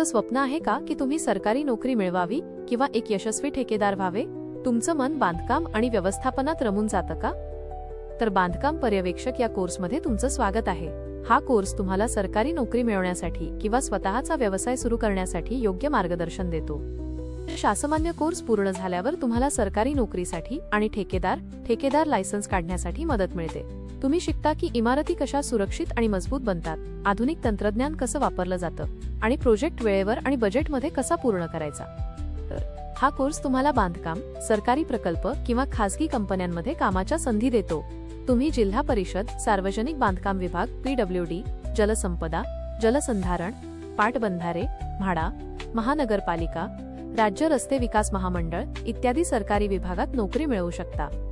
तुमचं स्वप्न आहे का की तुम्ही सरकारी नोकरी मिळवावी किंवा एक यशस्वी ठेकेदार व्हावे? तुमचं मन बांधकाम आणि व्यवस्थापनात रमून जातं का? तर बांधकाम पर्यवेक्षक या कोर्समध्ये तुमचं स्वागत आहे. हा कोर्स तुम्हाला सरकारी नोकरी मिळवण्यासाठी किंवा स्वतःचा व्यवसाय सुरू करण्यासाठी योग्य मार्गदर्शन देतो. शासनमान्य कोर्स पूर्ण झाल्यावर तुम्हाला सरकारी नोकरीसाठी आणि ठेकेदार लायसन्स काढण्यासाठी मदत मिळते. तुम्ही शिकता की इमारती कशा सुरक्षित आणि मजबूत बनतात, आधुनिक तंत्रज्ञान कसं वापरलं जातं आणि प्रोजेक्ट वेळेवर आणि बजेटमध्ये कसा पूर्ण करायचा. तर हा कोर्स तुम्हाला बांधकाम, सरकारी प्रकल्प किंवा खासगी कंपन्यांमध्ये कामाच्या संधी देतो. तुम्ही जिल्हा परिषद, सार्वजनिक बांधकाम विभाग, PWD, जलसंपदा, जलसंधारण, पाटबंधारे, म्हाडा, महानगरपालिका, राज्य रस्ते विकास महामंडळ इत्यादी सरकारी विभागात नोकरी मिळवू शकता.